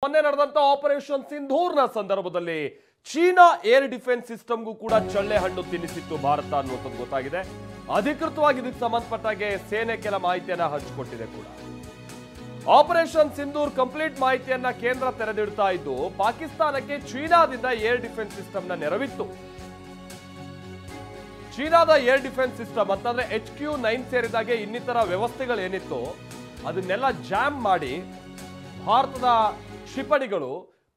ಮೊನ್ನೆ ನಡೆದಂತ ಆಪರೇಷನ್ ಸಿಂಧೂರ್ನ ಸಂದರ್ಭದಲ್ಲಿ ಚೀನಾ ಏರ್ ಡಿಫೆನ್ಸ್ ಸಿಸ್ಟಮ್ಗೂ ಕೂಡ ಚಳ್ಳೆ ಹಣ್ಣು ತಿನ್ನಿಸಿತ್ತು ಭಾರತ ಅನ್ನುವಂಥದ್ದು ಗೊತ್ತಾಗಿದೆ. ಅಧಿಕೃತವಾಗಿ ಇದಕ್ಕೆ ಸಂಬಂಧಪಟ್ಟಾಗೆ ಸೇನೆ ಕೆಲ ಮಾಹಿತಿಯನ್ನ ಹಂಚಿಕೊಟ್ಟಿದೆ ಕೂಡ. ಆಪರೇಷನ್ ಸಿಂಧೂರ್ ಕಂಪ್ಲೀಟ್ ಮಾಹಿತಿಯನ್ನ ಕೇಂದ್ರ ತೆರೆದಿಡ್ತಾ ಇದ್ದು ಪಾಕಿಸ್ತಾನಕ್ಕೆ ಚೀನಾದಿಂದ ಏರ್ ಡಿಫೆನ್ಸ್ ಸಿಸ್ಟಮ್ನ ನೆರವಿತ್ತು. ಚೀನಾದ ಏರ್ ಡಿಫೆನ್ಸ್ ಸಿಸ್ಟಮ್ ಅಂತಂದ್ರೆ HQ-9 ಸೇರಿದಾಗೆ ಇನ್ನಿತರ ವ್ಯವಸ್ಥೆಗಳೇನಿತ್ತು ಅದನ್ನೆಲ್ಲ ಜಾಮ್ ಮಾಡಿ ಭಾರತದ ಕ್ಷಿಪಣಿಗಳು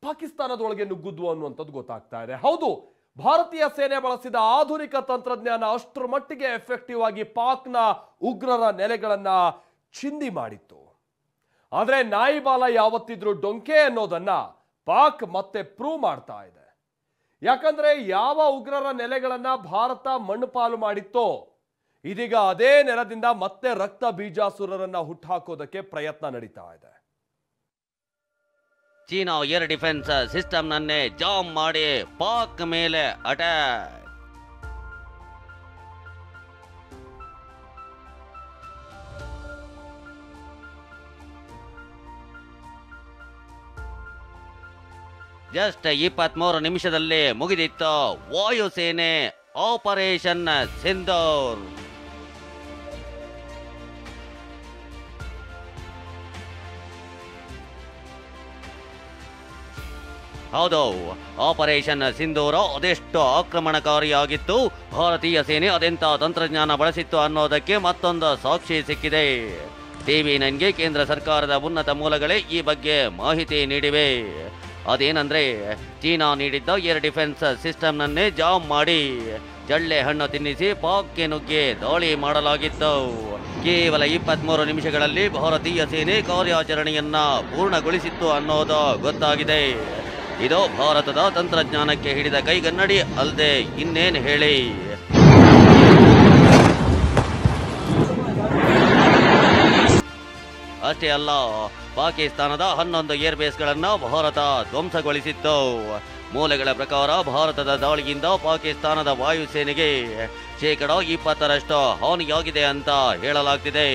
ಪಾಕಿಸ್ತಾನದೊಳಗೆ ನುಗ್ಗುದ್ವು ಅನ್ನುವಂಥದ್ದು ಗೊತ್ತಾಗ್ತಾ ಇದೆ. ಹೌದು, ಭಾರತೀಯ ಸೇನೆ ಬಳಸಿದ ಆಧುನಿಕ ತಂತ್ರಜ್ಞಾನ ಅಷ್ಟರ ಮಟ್ಟಿಗೆ ಎಫೆಕ್ಟಿವ್ ಆಗಿ ಪಾಕ್ನ ಉಗ್ರರ ನೆಲೆಗಳನ್ನ ಚಿಂದಿ ಮಾಡಿತ್ತು. ಆದ್ರೆ ನಾಯಿಬಾಲ ಯಾವತ್ತಿದ್ರು ಡೊಂಕೆ ಅನ್ನೋದನ್ನ ಪಾಕ್ ಮತ್ತೆ ಪ್ರೂವ್ ಮಾಡ್ತಾ ಇದೆ. ಯಾಕಂದ್ರೆ ಯಾವ ಉಗ್ರರ ನೆಲೆಗಳನ್ನ ಭಾರತ ಮಣ್ಣುಪಾಲು ಮಾಡಿತ್ತೋ ಇದೀಗ ಅದೇ ನೆಲದಿಂದ ಮತ್ತೆ ರಕ್ತ ಬೀಜಾಸುರರನ್ನ ಹುಟ್ಟಾಕೋದಕ್ಕೆ ಪ್ರಯತ್ನ ನಡೀತಾ ಇದೆ. ಚೀನಾ ಏರ್ ಡಿಫೆನ್ಸ್ ಸಿಸ್ಟಮ್ ನನ್ನೇ ಜಾಮ್ ಮಾಡಿ ಪಾಕ್ ಮೇಲೆ ಅಟ್ಯಾಕ್. ಜಸ್ಟ್ 23 ನಿಮಿಷದಲ್ಲಿ ಮುಗಿದಿತ್ತು ವಾಯುಸೇನೆ ಆಪರೇಷನ್ ಸಿಂಧೂರ್. ಹೌದು, ಆಪರೇಷನ್ ಸಿಂಧೂರ ಅದೆಷ್ಟು ಆಕ್ರಮಣಕಾರಿಯಾಗಿತ್ತು, ಭಾರತೀಯ ಸೇನೆ ಅದೆಂಥ ತಂತ್ರಜ್ಞಾನ ಬಳಸಿತ್ತು ಅನ್ನೋದಕ್ಕೆ ಮತ್ತೊಂದು ಸಾಕ್ಷಿ ಸಿಕ್ಕಿದೆ. TV9ಗೆ ಕೇಂದ್ರ ಸರ್ಕಾರದ ಉನ್ನತ ಮೂಲಗಳೇ ಈ ಬಗ್ಗೆ ಮಾಹಿತಿ ನೀಡಿವೆ. ಅದೇನಂದ್ರೆ ಚೀನಾ ನೀಡಿದ್ದ ಏರ್ ಡಿಫೆನ್ಸ್ ಸಿಸ್ಟಮ್ನನ್ನೇ ಜಾಮ್ ಮಾಡಿ ಜಳ್ಳೆ ಹಣ್ಣು ತಿನ್ನಿಸಿ ಪಾಕ್ಗೆ ನುಗ್ಗಿ ದಾಳಿ ಮಾಡಲಾಗಿತ್ತು. ಕೇವಲ 23 ನಿಮಿಷಗಳಲ್ಲಿ ಭಾರತೀಯ ಸೇನೆ ಕಾರ್ಯಾಚರಣೆಯನ್ನ ಪೂರ್ಣಗೊಳಿಸಿತ್ತು ಅನ್ನೋದು ಗೊತ್ತಾಗಿದೆ. ಇದು ಭಾರತದ ತಂತ್ರಜ್ಞಾನಕ್ಕೆ ಹಿಡಿದ ಕೈಗನ್ನಡಿ ಅಲ್ಲದೆ ಇನ್ನೇನು ಹೇಳಿ. ಅಷ್ಟೇ ಅಲ್ಲ, ಪಾಕಿಸ್ತಾನದ 11 ಏರ್ಬೇಸ್ಗಳನ್ನ ಭಾರತ ಧ್ವಂಸಗೊಳಿಸಿತ್ತು. ಮೂಲಗಳ ಪ್ರಕಾರ ಭಾರತದ ದಾಳಿಯಿಂದ ಪಾಕಿಸ್ತಾನದ ವಾಯುಸೇನೆಗೆ ಶೇಕಡ 20ರಷ್ಟು ಹಾನಿಯಾಗಿದೆ ಅಂತ ಹೇಳಲಾಗ್ತಿದೆ.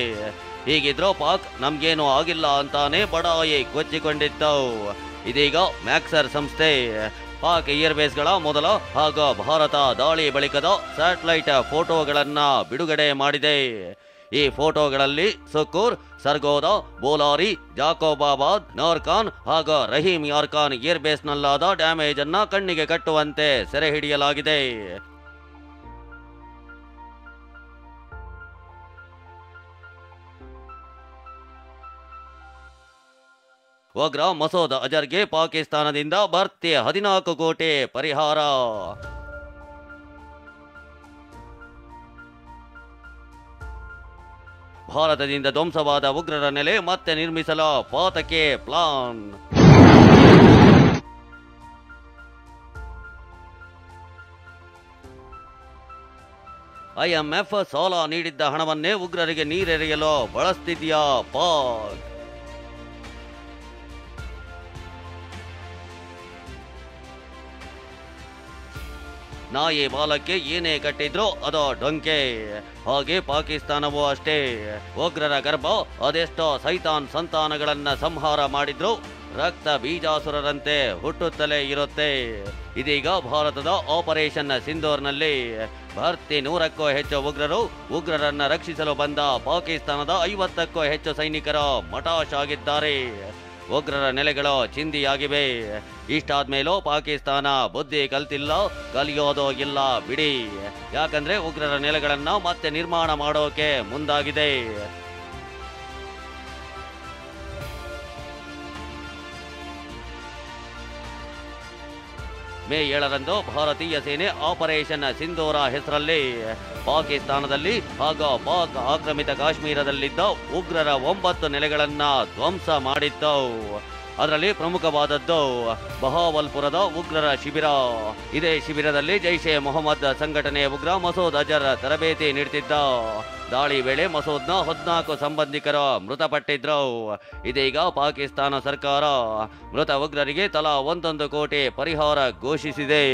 ಹೀಗಿದ್ರೂ ಪಾಕ್ ನಮ್ಗೇನು ಆಗಿಲ್ಲ ಅಂತಾನೆ ಬಡಾಯಿ ಕೊಚ್ಚಿಕೊಂಡಿತ್ತು. ಇದೀಗ ಮ್ಯಾಕ್ಸರ್ ಸಂಸ್ಥೆ ಪಾಕ್ ಏರ್ಬೇಸ್ಗಳ ಮೊದಲ ಹಾಗೂ ಭಾರತ ದಾಳಿ ಬಳಿಕದ ಸ್ಯಾಟಲೈಟ್ ಫೋಟೋಗಳನ್ನ ಬಿಡುಗಡೆ ಮಾಡಿದೆ. ಈ ಫೋಟೋಗಳಲ್ಲಿ ಸುಕೂರ್, ಸರ್ಗೋದಾ, ಬೋಲಾರಿ, ಜಾಕೋಬಾಬಾದ್, ನಾರ್ಕಾನ್ ಹಾಗೂ ರಹೀಮ್ ಯಾರ್ಕಾನ್ ಏರ್ಬೇಸ್ನಲ್ಲಾದ ಡ್ಯಾಮೇಜ್ ಅನ್ನ ಕಣ್ಣಿಗೆ ಕಟ್ಟುವಂತೆ ಸೆರೆ ಹಿಡಿಯಲಾಗಿದೆ. ಉಗ್ರ ಮಸೂದ್ ಅಜರ್ಗೆ ಪಾಕಿಸ್ತಾನದಿಂದ ಭರ್ತಿ 14 ಕೋಟಿ ಪರಿಹಾರ. ಭಾರತದಿಂದ ಧ್ವಂಸವಾದ ಉಗ್ರರ ನೆಲೆ ಮತ್ತೆ ನಿರ್ಮಿಸಲು ಪಾತಕ್ಕೆ ಪ್ಲಾನ್. IMF ಸಾಲ ನೀಡಿದ್ದ ಹಣವನ್ನೇ ಉಗ್ರರಿಗೆ ನೀರೆರೆಯಲು ಬಳಸ್ತಿದ್ಯಾ ಪಾಕ್? ನಾಯಿ ಬಾಲಕ್ಕೆ ಏನೇ ಕಟ್ಟಿದ್ರು ಅದು ಡೊಂಕೆ. ಹಾಗೆ ಪಾಕಿಸ್ತಾನವೂ ಅಷ್ಟೇ. ಉಗ್ರರ ಗರ್ಭ ಅದೆಷ್ಟೋ ಸೈತಾನ್ ಸಂತಾನಗಳನ್ನ ಸಂಹಾರ ಮಾಡಿದ್ರು ರಕ್ತ ಬೀಜಾಸುರರಂತೆ ಹುಟ್ಟುತ್ತಲೇ ಇರುತ್ತೆ. ಇದೀಗ ಭಾರತದ ಆಪರೇಷನ್ ಸಿಂಧೂರ್ನಲ್ಲಿ ಭರ್ತಿ 100ಕ್ಕೂ ಹೆಚ್ಚು ಉಗ್ರರನ್ನ ರಕ್ಷಿಸಲು ಬಂದ ಪಾಕಿಸ್ತಾನದ 50ಕ್ಕೂ ಹೆಚ್ಚು ಸೈನಿಕರ ಮಟಾಶ್ ಆಗಿದ್ದಾರೆ. ಉಗ್ರರ ನೆಲೆಗಳು ಚಿಂದಿಯಾಗಿವೆ. ಇಷ್ಟಾದ್ಮೇಲೂ ಪಾಕಿಸ್ತಾನ ಬುದ್ಧಿ ಕಲ್ತಿಲ್ಲ, ಕಲಿಯೋದು ಇಲ್ಲ ಬಿಡಿ. ಯಾಕಂದ್ರೆ ಉಗ್ರರ ನೆಲೆಗಳನ್ನ ಮತ್ತೆ ನಿರ್ಮಾಣ ಮಾಡೋಕೆ ಮುಂದಾಗಿದೆ. ಮೇ 7ರಂದು ಭಾರತೀಯ ಸೇನೆ ಆಪರೇಷನ್ ಸಿಂಧೂರ ಹೆಸರಲ್ಲಿ ಪಾಕಿಸ್ತಾನದಲ್ಲಿ ಹಾಗೂ ಪಾಕ್ ಆಕ್ರಮಿತ ಕಾಶ್ಮೀರದಲ್ಲಿದ್ದ ಉಗ್ರರ 9 ನೆಲೆಗಳನ್ನ ಧ್ವಂಸ ಮಾಡಿತ್ತು. ಅದರಲ್ಲಿ ಪ್ರಮುಖವಾದದ್ದು ಬಹಾವಲ್ಪುರದ ಉಗ್ರರ ಶಿಬಿರ. ಇದೇ ಶಿಬಿರದಲ್ಲಿ ಜೈಷೆ ಮೊಹಮ್ಮದ್ ಸಂಘಟನೆಯ ಉಗ್ರ ಮಸೂದ್ ಅಜರ್ ತರಬೇತಿ ನೀಡುತ್ತಿದ್ದ. ದಾಳಿ ವೇಳೆ ಮಸೂದ್ನ 14 ಸಂಬಂಧಿಕರು ಮೃತಪಟ್ಟಿದ್ರು. ಇದೀಗ ಪಾಕಿಸ್ತಾನ ಸರ್ಕಾರ ಮೃತ ಉಗ್ರರಿಗೆ ತಲಾ 1 ಕೋಟಿ ಪರಿಹಾರ ಘೋಷಿಸಿದೆ.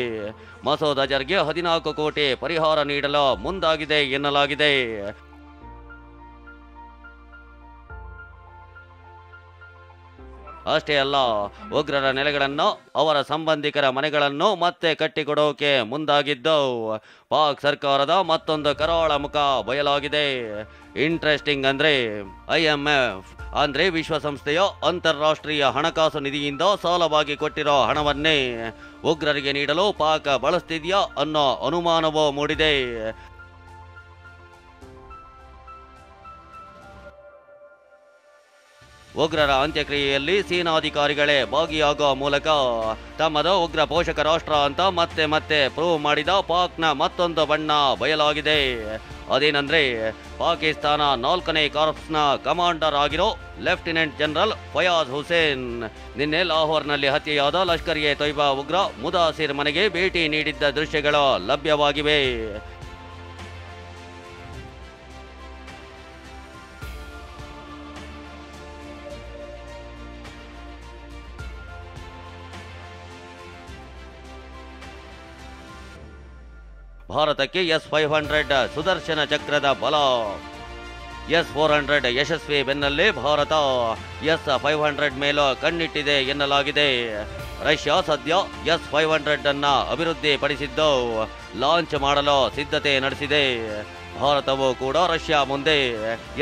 ಮಸೂದ್ ಅಜರ್ಗೆ 14 ಕೋಟಿ ಪರಿಹಾರ ನೀಡಲು ಮುಂದಾಗಿದೆ ಎನ್ನಲಾಗಿದೆ. ಅಷ್ಟೇ ಅಲ್ಲ, ಉಗ್ರರ ನೆಲೆಗಳನ್ನು, ಅವರ ಸಂಬಂಧಿಕರ ಮನೆಗಳನ್ನು ಮತ್ತೆ ಕಟ್ಟಿಕೊಡೋಕೆ ಮುಂದಾಗಿದ್ದವು. ಪಾಕ್ ಸರ್ಕಾರದ ಮತ್ತೊಂದು ಕರಾಳ ಮುಖ ಬಯಲಾಗಿದೆ. ಇಂಟ್ರೆಸ್ಟಿಂಗ್ ಅಂದ್ರೆ IMF ಅಂದ್ರೆ ವಿಶ್ವಸಂಸ್ಥೆಯ ಅಂತಾರಾಷ್ಟ್ರೀಯ ಹಣಕಾಸು ನಿಧಿಯಿಂದ ಸಾಲವಾಗಿ ಕೊಟ್ಟಿರೋ ಹಣವನ್ನೇ ಉಗ್ರರಿಗೆ ನೀಡಲು ಪಾಕ್ ಬಳಸ್ತಿದ್ಯಾ ಅನ್ನೋ ಅನುಮಾನವೂ ಮೂಡಿದೆ. ಉಗ್ರರ ಅಂತ್ಯಕ್ರಿಯೆಯಲ್ಲಿ ಸೇನಾಧಿಕಾರಿಗಳೇ ಭಾಗಿಯಾಗುವ ಮೂಲಕ ತಮ್ಮದು ಉಗ್ರ ಪೋಷಕ ರಾಷ್ಟ್ರ ಅಂತ ಮತ್ತೆ ಮತ್ತೆ ಪ್ರೂವ್ ಮಾಡಿದ ಪಾಕ್ನ ಮತ್ತೊಂದು ಬಣ್ಣ ಬಯಲಾಗಿದೆ. ಅದೇನಂದ್ರೆ ಪಾಕಿಸ್ತಾನ 4ನೇ ಕಾರ್ಪ್ಸ್ನ ಕಮಾಂಡರ್ ಆಗಿರೋ ಲೆಫ್ಟಿನೆಂಟ್ ಜನರಲ್ ಫಯಾಜ್ ಹುಸೇನ್ ನಿನ್ನೆ ಲಾಹೋರ್ನಲ್ಲಿ ಹತ್ಯೆಯಾದ ಲಷ್ಕರ್ ಎ ತೊಯ್ಬಾ ಉಗ್ರ ಮುದಾಸಿರ್ ಮನೆಗೆ ಭೇಟಿ ನೀಡಿದ್ದ ದೃಶ್ಯಗಳು ಲಭ್ಯವಾಗಿವೆ. ಭಾರತಕ್ಕೆ S-500 ಸುದರ್ಶನ ಚಕ್ರದ ಬಲ. S-400 ಯಶಸ್ವಿ ಬೆನ್ನಲ್ಲೇ ಭಾರತ S-500 ಮೇಲೂ ಕಣ್ಣಿಟ್ಟಿದೆ ಎನ್ನಲಾಗಿದೆ. ರಷ್ಯಾ ಸದ್ಯ S-500 ಅನ್ನ ಅಭಿವೃದ್ಧಿಪಡಿಸಿದ್ದು ಲಾಂಚ್ ಮಾಡಲು ಸಿದ್ಧತೆ ನಡೆಸಿದೆ. ಭಾರತವು ಕೂಡ ರಷ್ಯಾ ಮುಂದೆ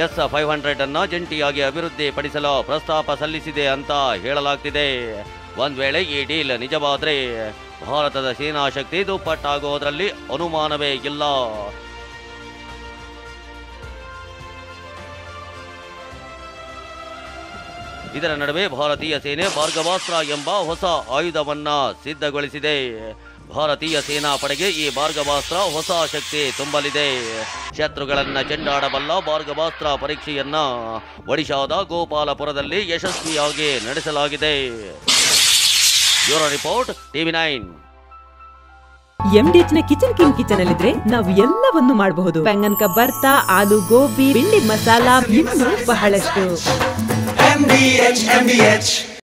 S-500 ಅನ್ನ ಜಂಟಿಯಾಗಿ ಅಭಿವೃದ್ಧಿಪಡಿಸಲು ಪ್ರಸ್ತಾಪ ಸಲ್ಲಿಸಿದೆ ಅಂತ ಹೇಳಲಾಗ್ತಿದೆ. ಒಂದ್ ವೇಳೆ ಈ ಡೀಲ್ ನಿಜವಾದ್ರೆ ಭಾರತದ ಸೇನಾ ಶಕ್ತಿ ದುಪ್ಪಟ್ಟಾಗುವುದರಲ್ಲಿ ಅನುಮಾನವೇ ಇಲ್ಲ. ಇದರ ನಡುವೆ ಭಾರತೀಯ ಸೇನೆ ಭಾರ್ಗವಾಸ್ತ್ರ ಎಂಬ ಹೊಸ ಆಯುಧವನ್ನ ಸಿದ್ಧಗೊಳಿಸಿದೆ. ಭಾರತೀಯ ಸೇನಾ ಪಡೆಗೆ ಈ ಭಾರ್ಗವಾಸ್ತ್ರ ಹೊಸ ಶಕ್ತಿ ತುಂಬಲಿದೆ. ಶತ್ರುಗಳನ್ನ ಚೆಂಡಾಡಬಲ್ಲ ಭಾರ್ಗವಾಸ್ತ್ರ ಪರೀಕ್ಷೆಯನ್ನ ಒಡಿಶಾದ ಗೋಪಾಲಪುರದಲ್ಲಿ ಯಶಸ್ವಿಯಾಗಿ ನಡೆಸಲಾಗಿದೆ. Bureau report, TV9. MDH ನ ಕಿಚನ್ ಅಲ್ಲಿದ್ರೆ ನಾವು ಎಲ್ಲವನ್ನು ಮಾಡಬಹುದು. ಬೆಂಗನ್ ಕಾ ಬರ್ತಾ, ಆಲೂ ಗೋಬಿ, ಭಿಂಡಿ ಮಸಾಲಾ, ಇನ್ನೂ ಬಹಳಷ್ಟು. MDH